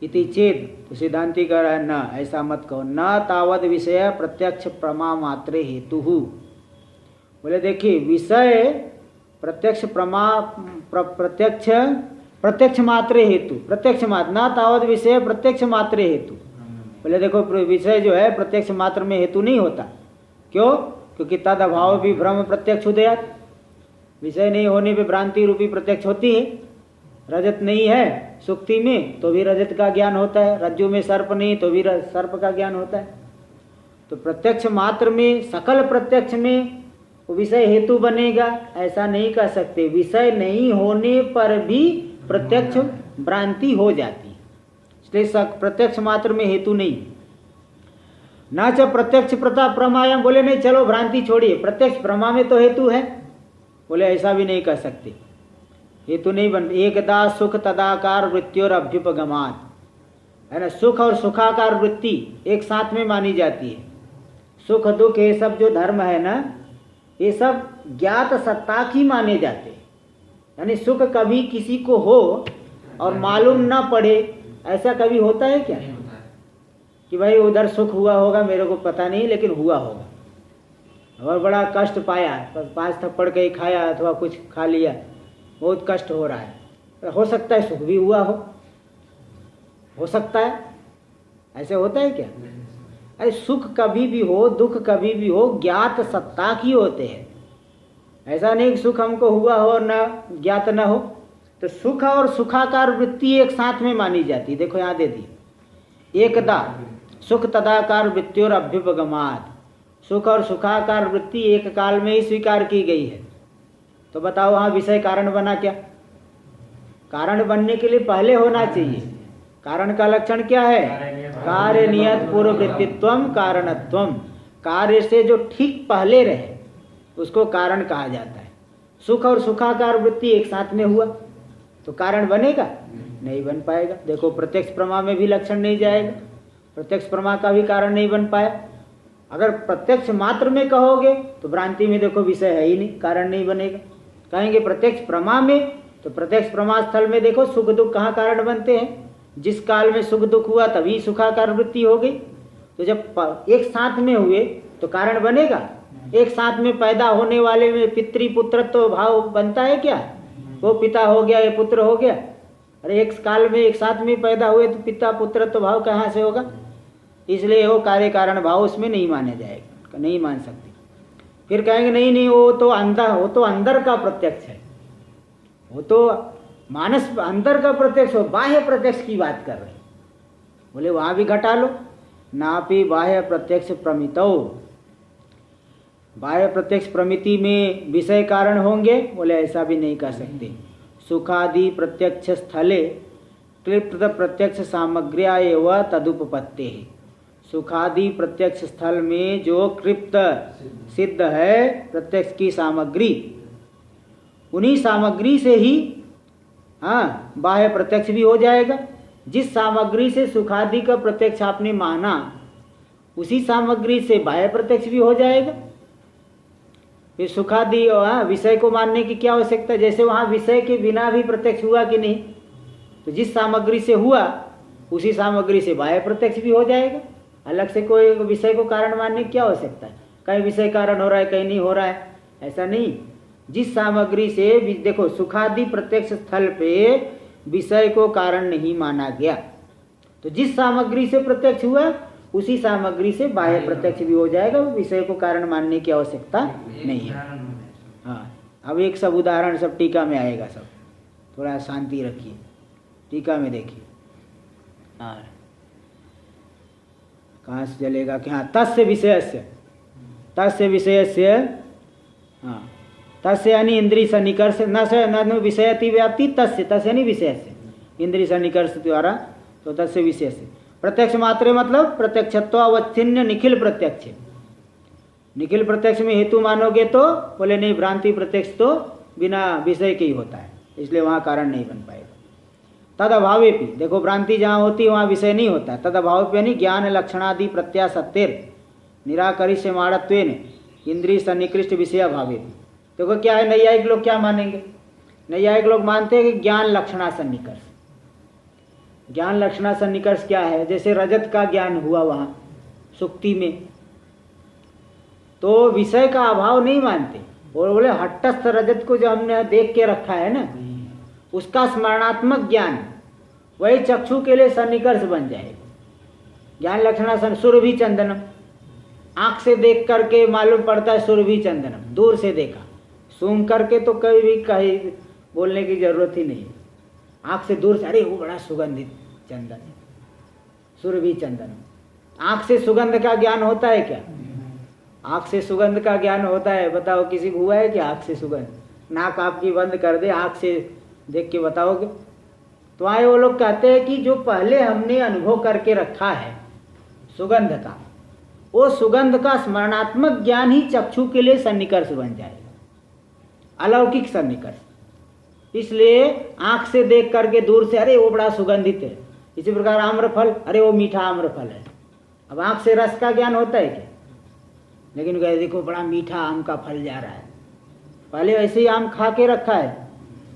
इति चेत, तो सिद्धांति कह रहा है न, ऐसा मत कहो, न तावद विषय प्रत्यक्ष प्रमा मात्रे हेतु। बोले देखिए, विषय प्रत्यक्ष प्रमा प्रत्यक्ष मात्रे हेतु, प्रत्यक्ष मात्र, न तावद विषय प्रत्यक्ष मात्रे हेतु। बोले देखो, विषय जो है प्रत्यक्ष मात्र में हेतु नहीं होता। क्यों? क्योंकि तद अभाव भी भ्रम प्रत्यक्ष उदयात, विषय नहीं होने पे भ्रांति रूपी प्रत्यक्ष होती है। रजत नहीं है सुक्ति में तो भी रजत का ज्ञान होता है, रज्जु में सर्प नहीं तो भी सर्प का ज्ञान होता है। तो प्रत्यक्ष मात्र में, सकल प्रत्यक्ष में विषय हेतु बनेगा ऐसा नहीं कह सकते। विषय नहीं होने पर भी प्रत्यक्ष भ्रांति हो जाती, इसलिए प्रत्यक्ष मात्र में हेतु नहीं। ना च प्रत्यक्ष प्रता प्रमायाम, बोले नहीं चलो भ्रांति छोड़िए, प्रत्यक्ष प्रमा में तो हेतु है, बोले ऐसा भी नहीं कह सकते, हेतु नहीं बन। एकदा सुख तदाकार वृत्ति और अभ्युपगमात, है ना, सुख और सुखाकार वृत्ति एक साथ में मानी जाती है। सुख दुख ये सब जो धर्म है ना, ये सब ज्ञात सत्ता की माने जाते हैं। यानी सुख कभी किसी को हो और मालूम ना पड़े, ऐसा कभी होता है क्या कि भाई उधर सुख हुआ होगा मेरे को पता नहीं लेकिन हुआ होगा, और बड़ा कष्ट पाया, 5 थप्पड़ कहीं खाया अथवा कुछ खा लिया, बहुत कष्ट हो रहा है, हो सकता है सुख भी हुआ हो सकता है, ऐसे होता है क्या? अरे सुख कभी भी हो दुख कभी भी हो ज्ञात सत्ता की होते हैं, ऐसा नहीं कि सुख हमको हुआ हो न ज्ञात न हो। तो सुख और सुखाकार वृत्ति एक साथ में मानी जाती है। देखो यहाँ दे दी, एकदा सुख तदाकार वृत्ति और अभ्युपगमात, सुख और सुखाकार वृत्ति एक काल में ही स्वीकार की गई है। तो बताओ वहाँ विषय कारण बना क्या? कारण बनने के लिए पहले होना चाहिए। कारण का लक्षण क्या है? कार्य नियत पूर्ववृत्तित्वम कारणत्वम, कार्य से जो ठीक पहले रहे उसको कारण कहा जाता है। सुख और सुखाकार वृत्ति एक साथ में हुआ तो कारण बनेगा? नहीं बन पाएगा। देखो प्रत्यक्ष प्रमा में भी लक्षण नहीं जाएगा, प्रत्यक्ष प्रमा का भी कारण नहीं बन पाया। अगर प्रत्यक्ष मात्र में कहोगे तो भ्रांति में देखो विषय है ही नहीं, कारण नहीं बनेगा। कहेंगे प्रत्यक्ष प्रमा में तो प्रत्यक्ष प्रमा स्थल में देखो सुख दुख कहाँ कारण बनते हैं? जिस काल में सुख दुख हुआ तभी सुखाकार वृत्ति हो गई। तो जब एक साथ में हुए तो कारण बनेगा? एक साथ में पैदा होने वाले में पितृपुत्रत्व तो भाव बनता है क्या? वो पिता हो गया ये पुत्र हो गया, अरे एक काल में एक साथ में पैदा हुए तो पिता पुत्रत्व तो भाव कहाँ से होगा? इसलिए वो कार्य कारण भाव उसमें नहीं माने जाएगा, नहीं मान सकते। फिर कहेंगे नहीं वो तो अंदर का प्रत्यक्ष है, वो तो मानस अंदर का प्रत्यक्ष हो, बाह्य प्रत्यक्ष की बात कर रहे हैं। बोले वहाँ भी घटा लो, नापि बाह्य प्रत्यक्ष प्रमितौ, बाह्य प्रत्यक्ष प्रमिति में विषय कारण होंगे? बोले ऐसा भी नहीं कह सकते। सुखादि प्रत्यक्ष स्थले क्लिप्त प्रत्यक्ष सामग्र्या एवं तदुपपत्ते है। सुखादि प्रत्यक्ष स्थल में जो कृप्त सिद्ध है प्रत्यक्ष की सामग्री, उन्हीं सामग्री से ही बाह्य प्रत्यक्ष भी हो जाएगा। जिस सामग्री से सुखादि का प्रत्यक्ष आपने माना उसी सामग्री से बाह्य प्रत्यक्ष भी हो जाएगा। फिर सुखादि विषय को मानने की क्या आवश्यकता है? जैसे वहाँ विषय के बिना भी प्रत्यक्ष हुआ कि नहीं, तो जिस सामग्री से हुआ उसी सामग्री से बाह्य प्रत्यक्ष भी हो जाएगा। अलग से कोई विषय को कारण मानने की क्या आवश्यकता है? कहीं विषय कारण हो रहा है कहीं नहीं हो रहा है, ऐसा नहीं। जिस सामग्री से देखो सुखादि प्रत्यक्ष स्थल पे विषय को कारण नहीं माना गया, तो जिस सामग्री से प्रत्यक्ष हुआ उसी सामग्री से बाह्य प्रत्यक्ष भी हो जाएगा, विषय को कारण मानने की आवश्यकता नहीं है। हाँ, अब एक सब उदाहरण सब टीका में आएगा, सब थोड़ा शांति रखिए, टीका में देखिए। हाँ, कहाँ से चलेगा कि हाँ तस्य विषयस्य, हाँ तस्य यानी इंद्रिय सन्निकर्ष न विषयति व्याप्ति, तस्य यानी विषय से इंद्रिय सन्निकर्ष द्वारा, तो तस्य विषय से प्रत्यक्ष मात्र मतलब प्रत्यक्षत्व अवच्छिन्न निखिल प्रत्यक्ष। निखिल प्रत्यक्ष में हेतु मानोगे तो बोले नहीं, भ्रांति प्रत्यक्ष तो बिना विषय के ही होता है, इसलिए वहाँ कारण नहीं बन पाएगा। तद अभावे भी देखो भ्रांति जहाँ होती है वहाँ विषय नहीं होता। तद अभावे यानी ज्ञान लक्षणादि प्रत्यासत्तेर निराकरिष्य माणत्वेन इंद्रिय सन्निकृष्ट विषय अभावे। देखो क्या है, नैयायिक लोग क्या मानेंगे? नैयायिक लोग मानते हैं कि ज्ञान लक्षणा सन्निकर्ष। ज्ञान लक्षणा सन्निकर्ष क्या है? जैसे रजत का ज्ञान हुआ वहाँ सुक्ति में, तो विषय का अभाव नहीं मानते, और बोले हट्टस्थ रजत को जो हमने देख के रखा है ना, उसका स्मरणात्मक ज्ञान वही चक्षु के लिए सन्निकर्ष बन जाएगा। ज्ञान लक्षणा सुरभि चंदनम, आँख से देख करके मालूम पड़ता है सुरभि चंदनम, दूर से देखा, सूंघ करके तो कभी भी कहीं बोलने की जरूरत ही नहीं। आँख से दूर से, अरे वो बड़ा सुगंधित चंदन है, सुरभि चंदन। आँख से सुगंध का ज्ञान होता है क्या? आँख से सुगंध का ज्ञान होता है? बताओ, किसी को हुआ है कि आँख से सुगंध? नाक आपकी बंद कर दे, आँख से देख के बताओगे? तो आए वो लोग कहते हैं कि जो पहले हमने अनुभव करके रखा है सुगंध का, वो सुगंध का स्मरणात्मक ज्ञान ही चक्षु के लिए सन्निकर्ष बन जाएगा, अलौकिक सन्निकर्ष। इसलिए आँख से देख करके दूर से, अरे वो बड़ा सुगंधित है। इसी प्रकार आम्रफल, अरे वो मीठा आम्रफल है। अब आँख से रस का ज्ञान होता है क्या? लेकिन कहे देखो बड़ा मीठा आम का फल जा रहा है, पहले वैसे ही आम खा के रखा है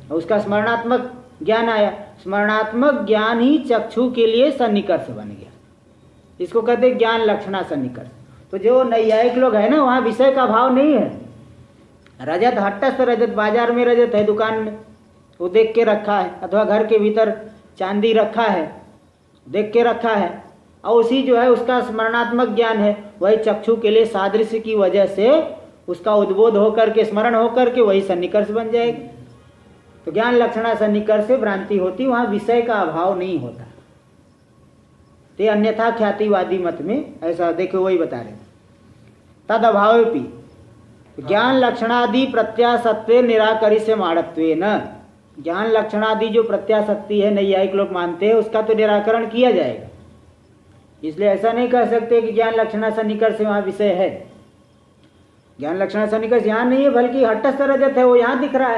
और उसका स्मरणात्मक ज्ञान आया। स्मरणात्मक ज्ञान ही चक्षु के लिए सन्निकर्ष बन गया। इसको कहते हैं ज्ञान लक्षणा सन्निकर्ष। तो जो नैयायिक लोग है ना, वहाँ विषय का भाव नहीं है। रजत हट्टस्थ रजत, बाजार में रजत है, दुकान में वो देख के रखा है, अथवा घर के भीतर चांदी रखा है, देख के रखा है, और उसी जो है उसका स्मरणात्मक ज्ञान है, वही चक्षु के लिए सादृश्य की वजह से उसका उद्बोध होकर के, स्मरण होकर के वही सन्निकर्ष बन जाएगा। तो ज्ञान लक्षणा सन्निकर्ष से भ्रांति होती, वहाँ विषय का अभाव नहीं होता। ते अन्यथा ख्यातिवादी मत में ऐसा देखो, वही बता रहे तद अभावेपि ज्ञान लक्षणादि प्रत्यासत्वे निराकरी से माणत्वे न। ज्ञान लक्षणादि जो प्रत्यासत्ति है नैयायिक लोग मानते हैं, उसका तो निराकरण किया जाएगा। इसलिए ऐसा नहीं कह सकते कि ज्ञान लक्षणा सन्निकर्ष से वहाँ विषय है। ज्ञान लक्षणा सन्निकर्ष यहाँ नहीं है, बल्कि हट्टस्थ रजत है, वो यहाँ दिख रहा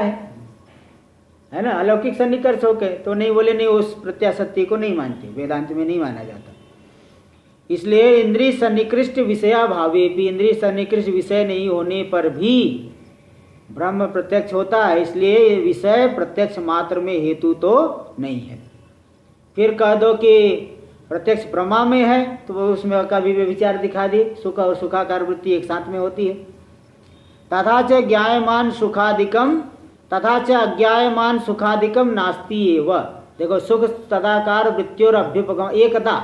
है ना, अलौकिक सन्निकर्ष होके। तो नहीं बोले, नहीं उस प्रत्यासत्ति को नहीं मानते, वेदांत में नहीं माना जाता। इसलिए इंद्रिय सन्निकृष्ट विषया भावे भी, इंद्रिय सन्निकृष्ट विषय नहीं होने पर भी ब्रह्म प्रत्यक्ष होता है। इसलिए विषय प्रत्यक्ष मात्र में हेतु तो नहीं है। फिर कह दो कि प्रत्यक्ष प्रमा में है, तो उसमें कभी भी विचार दिखा दिए, सुख और सुखाकार वृत्ति एक साथ में होती है। तथा च ज्ञायमान सुखादिकम तथा च अज्ञायमान सुखादिकम नास्ति एव। देखो, सुख तदाकार वृत्तियों अभ्युपगम, एकता,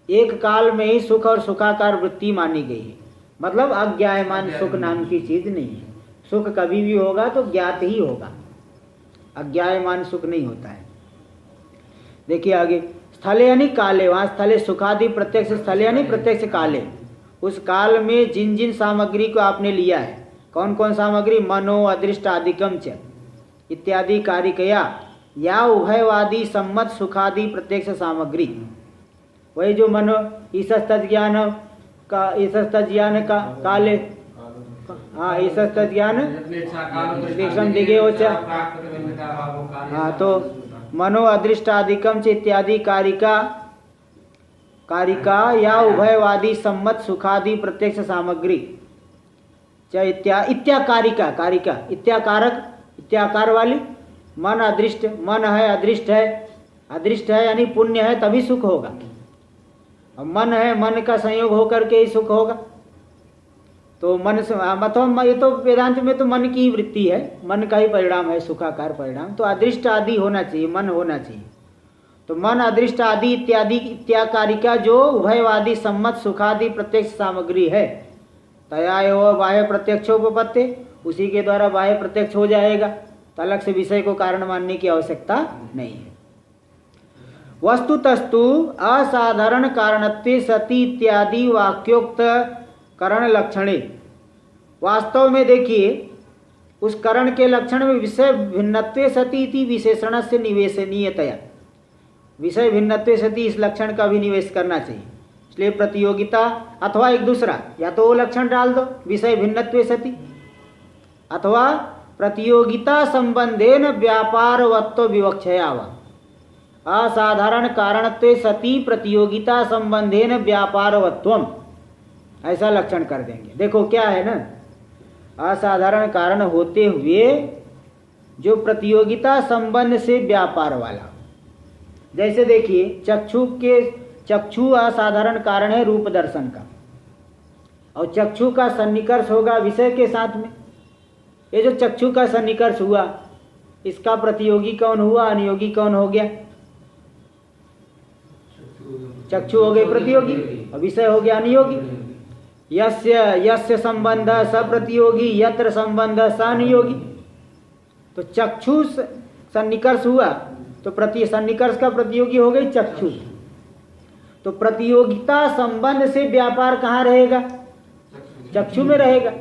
एक काल में ही सुख और सुखाकार वृत्ति मानी गई है। मतलब अज्ञायमान सुख नाम की चीज नहीं है। सुख कभी भी होगा तो ज्ञात ही होगा, अज्ञायमान सुख नहीं होता है। देखिए आगे, स्थले यानी काले, वहाँ स्थले सुखादि प्रत्यक्ष, स्थले यानी प्रत्यक्ष काले। उस काल में जिन जिन सामग्री को आपने लिया है, कौन कौन सामग्री? मनो अदृष्ट आदिकम च इत्यादि कारिकया या उभयवादी सम्मत सुखादि प्रत्यक्ष सामग्री। वही जो मनो ईसस्तज्ञान का, ईसस्तज्ञान का काले, हाँ ईसस्तज्ञान दिखे हो। हाँ, तो मनो अदृष्टादिकम च इत्यादि कारिका या उभयवादी सम्मत सुखादि प्रत्यक्ष सामग्री च इत्याकारिका, कारिका इत्याकारक, इत्याकार वाली। मन अदृष्ट, मन है अदृष्ट है, अदृष्ट है यानी पुण्य है तभी सुख होगा। और मन है, मन का संयोग होकर के ही सुख होगा। तो मन से मतलब ये तो वेदांत में तो मन की ही वृत्ति है, मन का ही परिणाम है सुखाकार परिणाम। तो अदृष्ट आदि होना चाहिए, मन होना चाहिए। तो मन अदृष्ट आदि इत्यादि इत्याकारिका जो उभयवादी सम्मत सुखादि प्रत्यक्ष सामग्री है, तया एवं बाह्य प्रत्यक्षोपपत्ति, उसी के द्वारा बाह्य प्रत्यक्ष हो जाएगा। तो अलग से विषय को कारण मानने की आवश्यकता नहीं है। वस्तुतस्तु असाधारण कारणत्वे सति इत्यादि वाक्योक्त करण लक्षणे, वास्तव में देखिए उस करण के लक्षण में विषय भिन्नत्वे सति इति विशेषण से निवेशनीयतया, विषय भिन्नत्वे सति इस लक्षण का भी निवेश करना चाहिए। इसलिए प्रतियोगिता अथवा एक दूसरा, या तो वो लक्षण डाल दो विषय भिन्नत्वे सति, अथवा प्रतियोगिता संबंधेन व्यापारवत्व विवक्षया वा। असाधारण कारणत्वे सति प्रतियोगिता संबंधेन व्यापारवत्वम, ऐसा लक्षण कर देंगे। देखो क्या है ना, असाधारण कारण होते हुए जो प्रतियोगिता संबंध से व्यापार वाला। जैसे देखिए चक्षु असाधारण कारण है रूप दर्शन का, और चक्षु का सन्निकर्ष होगा विषय के साथ में। ये जो चक्षु का सन्निकर्ष हुआ, इसका प्रतियोगी कौन हुआ, अनियोगी कौन हो गया? चक्षु हो गए प्रतियोगी और विषय हो गया अनियोगी। यस्य संबंध स प्रतियोगी, यत्र संबंध स अनियोगी। तो चक्षु सन्निकर्ष हुआ तो सन्निकर्ष का प्रतियोगी हो गई चक्षु। तो प्रतियोगिता संबंध से व्यापार कहाँ रहेगा? चक्षु में रहेगा।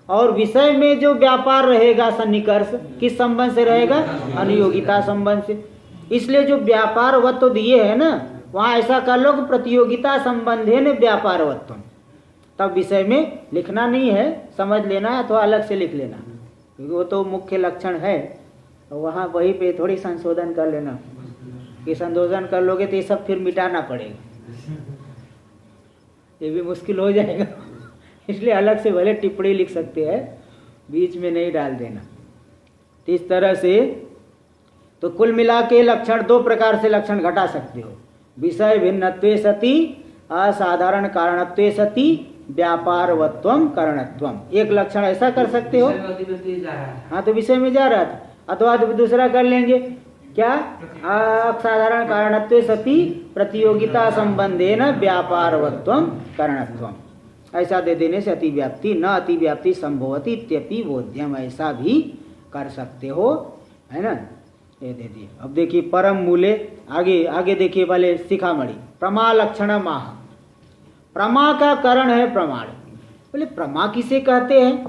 और विषय में जो व्यापार रहेगा सन्निकर्ष किस संबंध से रहेगा? अनुयोगिता संबंध से। इसलिए जो व्यापारवत्व दिए है ना, वहाँ ऐसा कर लो कि प्रतियोगिता संबंधे न व्यापारवत्व, तब विषय में लिखना नहीं है, समझ लेना है, अथवा अलग से लिख लेना, क्योंकि वो तो मुख्य लक्षण है। तो वहाँ वहीं पे थोड़ी संशोधन कर लेना, कि संशोधन कर लोगे तो ये सब फिर मिटाना पड़ेगा, ये भी मुश्किल हो जाएगा। इसलिए अलग से भले टिप्पणी लिख सकते हैं, बीच में नहीं डाल देना। तो इस तरह से तो कुल मिला के लक्षण दो प्रकार से लक्षण घटा सकते हो। विषय भिन्नत्वे सति असाधारण कारणत्वे सति व्यापारवत्वम कारणत्वम। एक लक्षण ऐसा कर सकते हो, हाँ तो विषय में जा रहा था, अथवा दूसरा कर लेंगे क्या? असाधारण कारणत्वे सति प्रतियोगिता संबंधेन व्यापारवत्वम कारणत्वम। ऐसा दे देने से अतिव्याप्ति न अतिव्याप्ति संभवती इत्यपि बोध्यम, ऐसा भी कर सकते हो, है ना? ये दे दिए। अब देखिए परम मूले, आगे देखिए पहले शिखामणि। प्रमा लक्षण माह, प्रमा का करण है प्रमाण। बोले प्रमा किसे कहते हैं?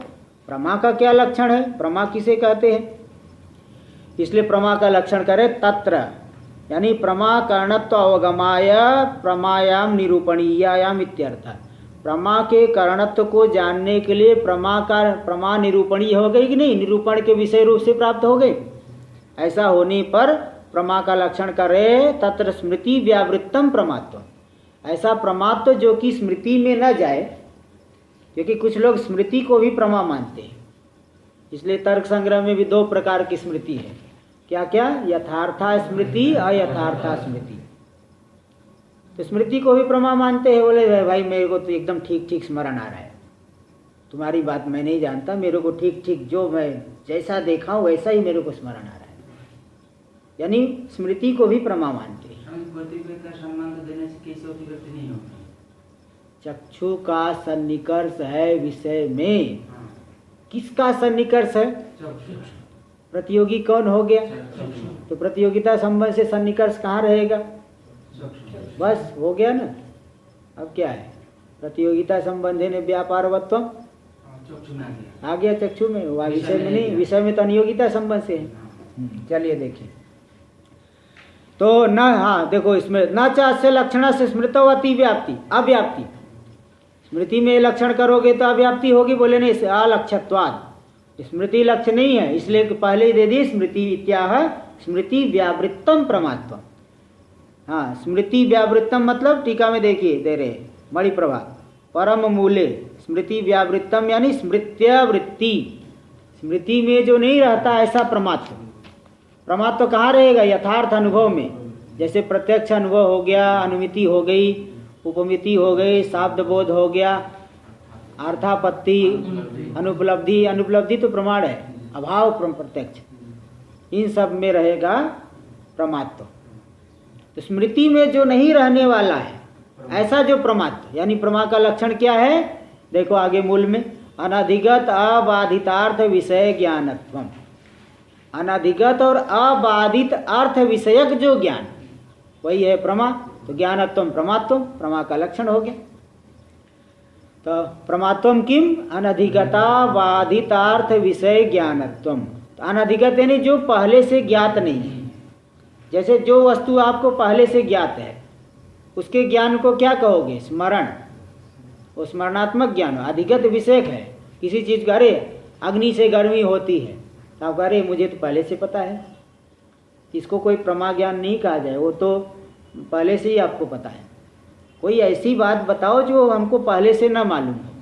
प्रमा का क्या लक्षण है? प्रमा किसे कहते हैं? इसलिए प्रमा का लक्षण करे तत्र, यानी प्रमा करणत्व अवगमाय प्रमायाम निरूपणीयायाम इत्यर्थ। प्रमा के करणत्व को जानने के लिए प्रमा निरूपणीय हो गई कि नहीं, निरूपण के विषय रूप से प्राप्त हो गई। ऐसा होने पर प्रमा का लक्षण करे तत्र स्मृति व्यावृत्तम प्रमात्व। ऐसा प्रमात्व जो कि स्मृति में न जाए, क्योंकि कुछ लोग स्मृति को भी प्रमा मानते हैं। इसलिए तर्क संग्रह में भी दो प्रकार की स्मृति है। क्या क्या? यथार्था स्मृति, अयथार्था स्मृति। तो स्मृति को भी प्रमा मानते हैं। बोले भाई मेरे को तो एकदम ठीक ठीक स्मरण आ रहा है, तुम्हारी बात मैं नहीं जानता, मेरे को ठीक ठीक जो मैं जैसा देखा हूँ वैसा ही मेरे को स्मरण आ रहा है। यानी स्मृति को भी प्रमा मानते हैं। चक्षु का सन्निकर्ष है विषय में। किसका सन्निकर्ष है? प्रतियोगी कौन हो गया? तो प्रतियोगिता संबंध से सन्निकर्ष कहाँ रहेगा? बस हो गया ना। अब क्या है? प्रतियोगिता संबंधी ने व्यापारवत्व आ गया चक्षु में, वह विषय में नहीं। विषय में तो अनियोगिता संबंध से है। चलिए देखिए तो न, हाँ देखो इसमें न चास्य लक्षण से स्मृतवती व्याप्ति अव्याप्ति। स्मृति में लक्षण करोगे तो अव्याप्ति होगी। बोले नहीं, अलक्ष्यत्वाद, स्मृति लक्ष्य नहीं है, इसलिए पहले ही दे दी स्मृति इत्याह स्मृति व्यावृत्तम प्रमात्व। हाँ, स्मृति व्यावृत्तम मतलब टीका में देखिए दे रहे मणि प्रभा परम मूले स्मृति व्यावृत्तम यानी स्मृत्यवृत्ति। स्मृति में जो नहीं रहता ऐसा प्रमात्व। प्रमात्व कहाँ रहेगा? यथार्थ अनुभव में। जैसे प्रत्यक्ष अनुभव हो गया, अनुमिति हो गई, उपमिति हो गई, शाब्द बोध हो गया, अर्थापत्ति, अनुपलब्धि। अनुपलब्धि तो प्रमाण है, अभाव प्रत्यक्ष, इन सब में रहेगा प्रमात्व। तो स्मृति में जो नहीं रहने वाला है ऐसा जो प्रमात्व, यानी प्रमा का लक्षण क्या है? देखो आगे मूल में, अनधिगत अबाधितार्थ विषय ज्ञानत्वम। अनधिगत और अबाधित अर्थ विषयक जो ज्ञान, वही है प्रमा। तो ज्ञानत्वम प्रमात्वम, प्रमा का लक्षण हो गया। तो प्रमात्वम किम? अनधिगता बाधितार्थ विषय ज्ञानत्वम। तो अनधिगत यानी जो पहले से ज्ञात नहीं है। जैसे जो वस्तु आपको पहले से ज्ञात है उसके ज्ञान को क्या कहोगे? स्मरण। वो स्मरणात्मक ज्ञान अधिगत विषयक है। किसी चीज़ का, अरे अग्नि से गर्मी होती है, तो आप कह रहे मुझे तो पहले से पता है। इसको कोई प्रमा ज्ञान नहीं कहा जाए, वो तो पहले से ही आपको पता है। कोई ऐसी बात बताओ जो हमको पहले से न मालूम हो,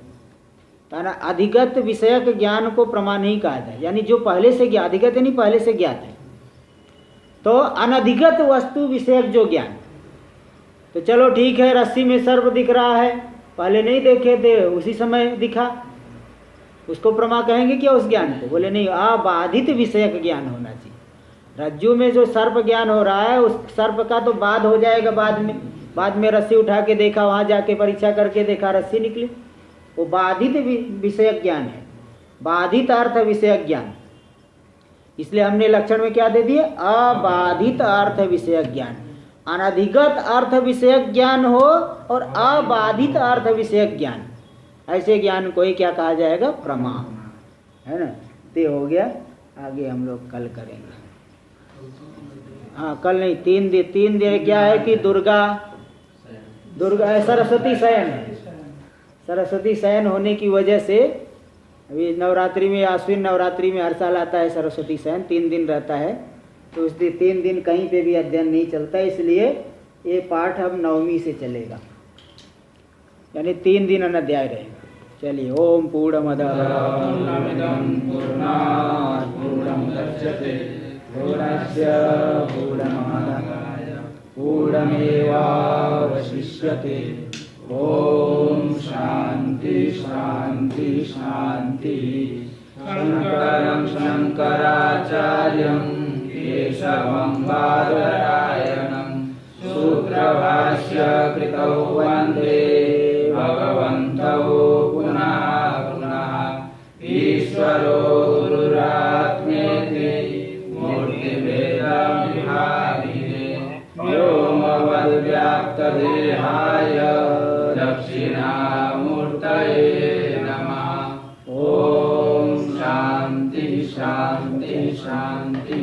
तो ना अधिगत विषयक ज्ञान को प्रमा नहीं कहा जाए। यानी जो पहले से ज्ञात, अधिगत यानी पहले से ज्ञात है। तो अनधिगत वस्तु विषयक जो ज्ञान, तो चलो ठीक है, रस्सी में सर्प दिख रहा है, पहले नहीं देखे थे, उसी समय दिखा, उसको प्रमा कहेंगे क्या उस ज्ञान को? बोले नहीं, अबाधित विषयक ज्ञान होना चाहिए। रज्जु में जो सर्प ज्ञान हो रहा है उस सर्प का तो बाद हो जाएगा, बाद में रस्सी उठा के देखा, वहाँ जाके परीक्षा करके देखा रस्सी निकली, वो बाधित विषयक ज्ञान है, बाधित अर्थ विषयक ज्ञान। इसलिए हमने लक्षण में क्या दे दिए, अबाधित अर्थ विषय ज्ञान। अनधिगत अर्थ विषय ज्ञान हो और अबाधित अर्थ विषय ज्ञान, ऐसे ज्ञान को ही क्या कहा जाएगा, प्रमा, है ना। ते हो गया, आगे हम लोग कल करेंगे। हाँ कल नहीं, 3 दिन क्या है कि दुर्गा सरस्वती शयन है। सरस्वती शयन होने की वजह से अभी नवरात्रि में, आश्विन नवरात्रि में हर साल आता है सरस्वती शयन, 3 दिन रहता है। तो इसलिए 3 दिन कहीं पे भी अध्ययन नहीं चलता, इसलिए ये पाठ अब 9वीं से चलेगा, यानी 3 दिन अध्याय रहेगा। चलिए, ओम पूर्णमदः पूर्णात् पूर्णमुदच्यते पूर्णस्य पूर्णमादाय पूर्णमेवावशिष्यते। ओम शांति शांति शांति। शंकरं शंकराचार्यं केशवं बादरायणं सूत्रभाष्य कृतौ वन्दे भगवन्तौ पुनः पुनः। ईश्वरो गुरुरात्मेति मूर्तिभेदविभागिने व्योमवद्व्याप्तदेहाय दक्षिणामूर्तये नमः। ओम शांति शांति शांति।